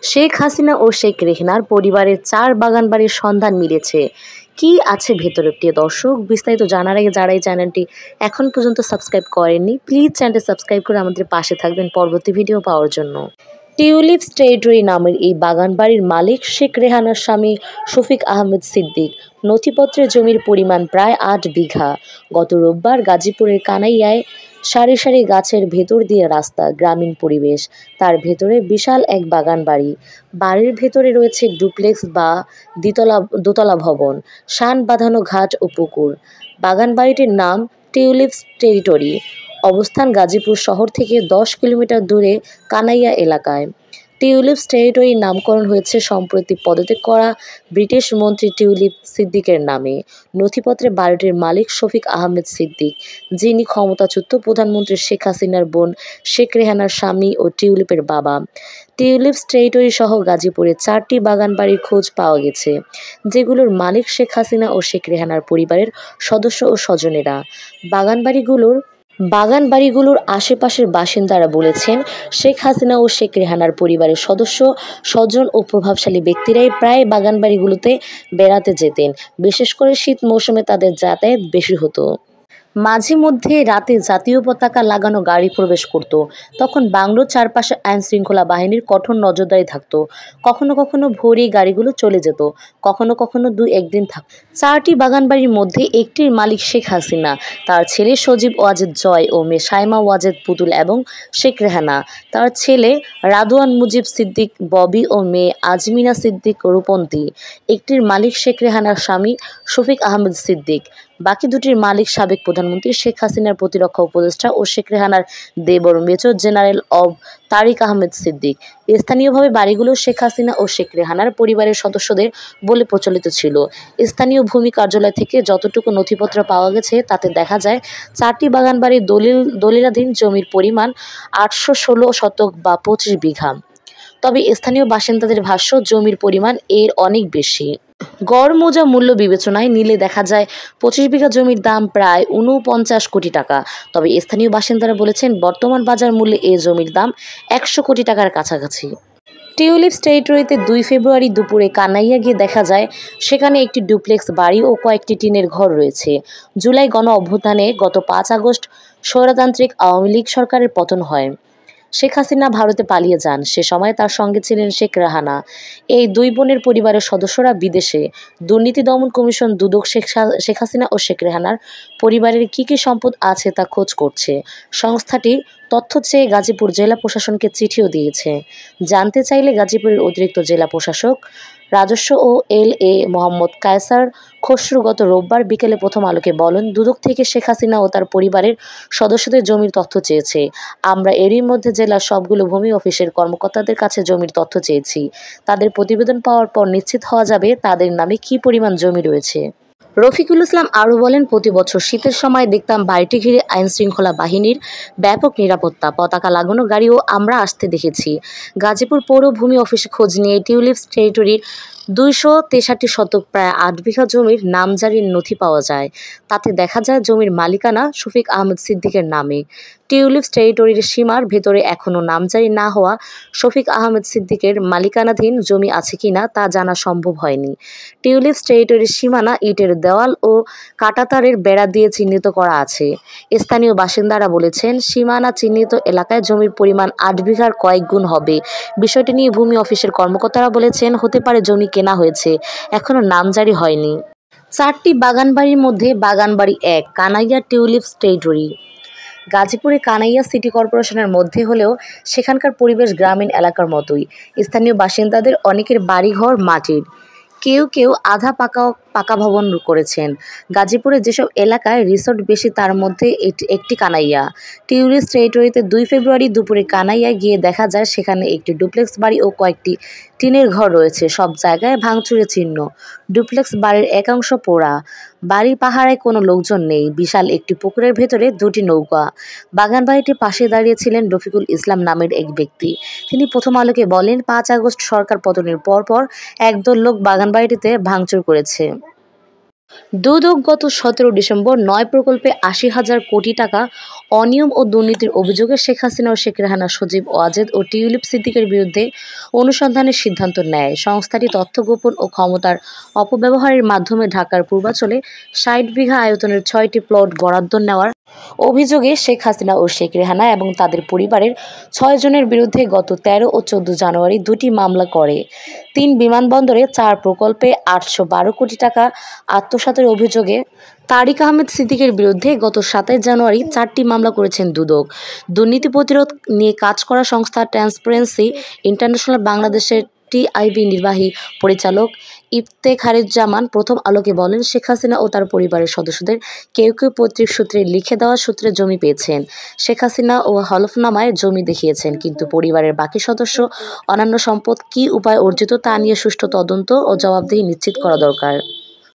শেখ হাসিনা ও শেখ রেহানার পরিবারের 4 বাগানবাড়ির সন্ধান মিলেছে। কি আছে ভেতরে প্রিয় দর্শক, বিস্তারিত জানার আগে যারা এই চ্যানেলটি এখন পর্যন্ত সাবস্ক্রাইব করেননি, প্লিজ চ্যানেলটি সাবস্ক্রাইব করে আমাদের পাশে থাকবেন পরবর্তী ভিডিও পাওয়ার জন্য। টিউলিপস টেরিটরি নামের এই বাগানবাড়ির মালিক শেখ রেহানার স্বামী শফিক আহমেদ সিদ্দিক। নথিপত্রে জমির পরিমাণ প্রায় 8 বিঘা। গত রোববার গাজীপুরের কানাইয়ায় সারি সারি গাছের ভেতর দিয়ে রাস্তা, গ্রামীণ পরিবেশ, তার ভেতরে বিশাল এক বাগান বাড়ি। বাড়ির ভেতরে রয়েছে ডুপ্লেক্স বা দোতলা ভবন, শান বাঁধানো ঘাট ও পুকুর। বাগান বাড়িটির নাম টিউলিপস টেরিটরি। অবস্থান গাজীপুর শহর থেকে 10 কিলোমিটার দূরে কানাইয়া এলাকায়। টিউলিপস টেরিটরির নামকরণ হয়েছে সম্প্রতি পদত্যাগ করা ব্রিটিশ মন্ত্রী টিউলিপ সিদ্দিকের নামে। নথিপত্রে বাড়িটির মালিক শফিক আহমেদ সিদ্দিক, যিনি ক্ষমতাচ্যুত প্রধানমন্ত্রী শেখ হাসিনার বোন শেখ রেহানার স্বামী ও টিউলিপের বাবা। টিউলিপস টেরিটরি সহ গাজীপুরে 4টি বাগান বাড়ির খোঁজ পাওয়া গেছে, যেগুলোর মালিক শেখ হাসিনা ও শেখ রেহানার পরিবারের সদস্য ও স্বজনেরা। বাগানবাড়িগুলোর আশেপাশের বাসিন্দারা বলেছেন, শেখ হাসিনা ও শেখ রেহানার পরিবারের সদস্য, স্বজন ও প্রভাবশালী ব্যক্তিরাই প্রায় বাগানবাড়িগুলোতে বেড়াতে যেতেন। বিশেষ করে শীত মৌসুমে তাদের যাতায়াত বেশি হতো। মাঝে মধ্যে রাতে জাতীয় পতাকা লাগানো গাড়ি প্রবেশ করত। তখন বাংলোর চারপাশে আইনশৃঙ্খলা বাহিনীর কঠোর নজরদারি থাকত। কখনো কখনো ভোরেই গাড়িগুলো চলে যেত, কখনো কখনো 2-1 দিন থাকত। 4টি বাগানবাড়ির মধ্যে একটির মালিক শেখ হাসিনা, তার ছেলে সজীব ওয়াজেদ জয় ও মেয়ে সাইমা ওয়াজেদ পুতুল এবং শেখ রেহানা, তার ছেলে রাদওয়ান মুজিব সিদ্দিক ববি ও মেয়ে আজমিনা সিদ্দিক রূপন্তী। একটির মালিক শেখ রেহানার স্বামী শফিক আহমেদ সিদ্দিক। বাকি দুটির মালিক সাবেক প্রধানমন্ত্রী শেখ হাসিনার প্রতিরক্ষা উপদেষ্টা ও শেখ রেহানার দেবর major general of Tariq Ahmed Siddique. স্থানীয়ভাবে বাড়িগুলো শেখ হাসিনা ও শেখ রেহানার পরিবারের সদস্যদের বলে প্রচলিত ছিল। স্থানীয় ভূমি কার্যালয় থেকে যতটুকু নথিপত্র পাওয়া গেছে তাতে দেখা যায়, 4টি বাগানবাড়ির দলিলাধীন জমির পরিমাণ 816 শতক বা 25 বিঘা। তবে স্থানীয় বাসিন্দাদের ভাষ্য, জমির পরিমাণ এর অনেক বেশি। গড় মৌজা মূল্য বিবেচনায় নিলে দেখা যায় 25 বিঘা জমির দাম প্রায় 49 কোটি টাকা। তবে স্থানীয় বাসিন্দারা বলেছেন, বর্তমান বাজার মূল্যে এ জমির দাম 100 কোটি টাকার কাছাকাছি। টিউলিপস টেরিটরিতে 2 ফেব্রুয়ারি দুপুরে কানাইয়া গিয়ে দেখা যায়, সেখানে একটি ডুপ্লেক্স বাড়ি ও কয়েকটি টিনের ঘর রয়েছে। জুলাই গণ অভ্যুত্থানে গত 5 আগস্ট স্বৈরতান্ত্রিক আওয়ামী লীগ সরকারের পতন হয়। শেখ হাসিনা ভারতে পালিয়ে যান। সে সময় তার সঙ্গে ছিলেন শেখ রেহানা। এই 2 বোনের পরিবারের সদস্যরা বিদেশে। দুর্নীতি দমন কমিশন দুদক শেখ হাসিনা ও শেখ রেহানার পরিবারের কী কী সম্পদ আছে তা খোঁজ করছে। সংস্থাটি তথ্য চেয়ে গাজীপুর জেলা প্রশাসনকে চিঠিও দিয়েছে। জানতে চাইলে গাজীপুরের অতিরিক্ত জেলা প্রশাসক রাজস্ব ও LA মোহাম্মদ কায়সার খসরু গত রোববার বিকেলে প্রথম আলোকে বলেন, দুদক থেকে শেখ হাসিনা ও তার পরিবারের সদস্যদের জমির তথ্য চেয়েছে। আমরা এরই মধ্যে জেলার সবগুলো ভূমি অফিসের কর্মকর্তাদের কাছে জমির তথ্য চেয়েছি। তাদের প্রতিবেদন পাওয়ার পর নিশ্চিত হওয়া যাবে তাদের নামে কী পরিমাণ জমি রয়েছে। রফিকুল ইসলাম আরও বলেন, প্রতি বছর শীতের সময় দেখতাম বাড়িটি ঘিরে আইনশৃঙ্খলা বাহিনীর ব্যাপক নিরাপত্তা, পতাকা লাগানো গাড়িও আমরা আসতে দেখেছি। গাজীপুর পৌর ভূমি অফিসে খোঁজ নিয়ে টিউলিপস টেরিটরির 263 শতক প্রায় 8 বিঘা জমির নামজারির নথি পাওয়া যায়। তাতে দেখা যায় জমির মালিকানা শফিক আহমেদ সিদ্দিকের নামে। টিউলিপস টেরিটরির সীমার ভেতরে এখনও নামজারি না হওয়া শফিক আহমেদ সিদ্দিকের মালিকানাধীন জমি আছে কিনা তা জানা সম্ভব হয়নি। টিউলিপস টেরিটরির সীমানা ইটের দেওয়াল ও কাঁটাতারের বেড়া দিয়ে চিহ্নিত করা আছে। স্থানীয় বাসিন্দারা বলেছেন, সীমানা চিহ্নিত এলাকায় জমির পরিমাণ 8 বিঘার কয়েক গুণ হবে। বিষয়টি নিয়ে ভূমি অফিসের কর্মকর্তারা বলেছেন, হতে পারে জমি কেনা হয়েছে, এখনও নামজারি হয়নি। 4টি বাগানবাড়ির মধ্যে বাগানবাড়ি 1 কানাইয়া টিউলিপস টেরিটরি। গাজীপুরে কানাইয়া সিটি কর্পোরেশনের মধ্যে হলেও সেখানকার পরিবেশ গ্রামীণ এলাকার মতোই। স্থানীয় বাসিন্দাদের অনেকের বাড়িঘর মাটির, কেউ কেউ আধা পাকা ভবন করেছেন। গাজীপুরে যেসব এলাকায় রিসোর্ট বেশি তার মধ্যে একটি কানাইয়া। টিউলিপস টেরিটরিতে 2 ফেব্রুয়ারি দুপুরে কানাইয়ায় গিয়ে দেখা যায়, সেখানে একটি ডুপ্লেক্স বাড়ি ও কয়েকটি টিনের ঘর রয়েছে। সব জায়গায় ভাঙচুরের চিহ্ন। ডুপ্লেক্স বাড়ির একাংশ পোড়া। বাড়ির পাহারায় কোনো লোকজন নেই। বিশাল একটি পুকুরের ভেতরে 2টি নৌকা। বাগানবাড়িটির পাশে দাঁড়িয়েছিলেন রফিকুল ইসলাম নামের এক ব্যক্তি। তিনি প্রথম আলোকে বলেন, 5 আগস্ট সরকার পতনের পরপর একদল লোক বাগানবাড়িটিতে ভাঙচুর করেছে। দুদক গত 17 ডিসেম্বর 9 প্রকল্পে 80,000 কোটি টাকা অনিয়ম ও দুর্নীতির অভিযোগে শেখ হাসিনা ও শেখ রেহানার সজীব ওয়াজেদ ও টিউলিপ সিদ্দিকের বিরুদ্ধে অনুসন্ধানের সিদ্ধান্ত নেয়। সংস্থাটি তথ্য গোপন ও ক্ষমতার অপব্যবহারের মাধ্যমে ঢাকার পূর্বাঞ্চলে 60 বিঘা আয়তনের 6টি প্লট বরাদ্দ নেওয়ার অভিযোগে শেখ হাসিনা ও শেখ রেহানা এবং তাদের পরিবারের 6 জনের বিরুদ্ধে গত 13 ও 14 জানুয়ারি দুটি মামলা করে। 3 বিমানবন্দরে 4 প্রকল্পে 812 কোটি টাকা আত্মসাতের অভিযোগে তারিক আহমেদ সিদ্দিকের বিরুদ্ধে গত 27 জানুয়ারি 4টি মামলা করেছেন দুদক। দুর্নীতি প্রতিরোধ নিয়ে কাজ করা সংস্থা ট্রান্সপারেন্সি ইন্টারন্যাশনাল বাংলাদেশের টিআইবি নির্বাহী পরিচালক ইফতেখারুজ্জামান প্রথম আলোকে বলেন, শেখ হাসিনা ও তার পরিবারের সদস্যদের কেউ কেউ পৈতৃক সূত্রে লিখে দেওয়া সূত্রে জমি পেয়েছেন। শেখ হাসিনা ও হলফনামায় জমি দেখিয়েছেন, কিন্তু পরিবারের বাকি সদস্য অন্যান্য সম্পদ কী উপায়ে অর্জিত তা নিয়ে সুষ্ঠু তদন্ত ও জবাবদিহি নিশ্চিত করা দরকার।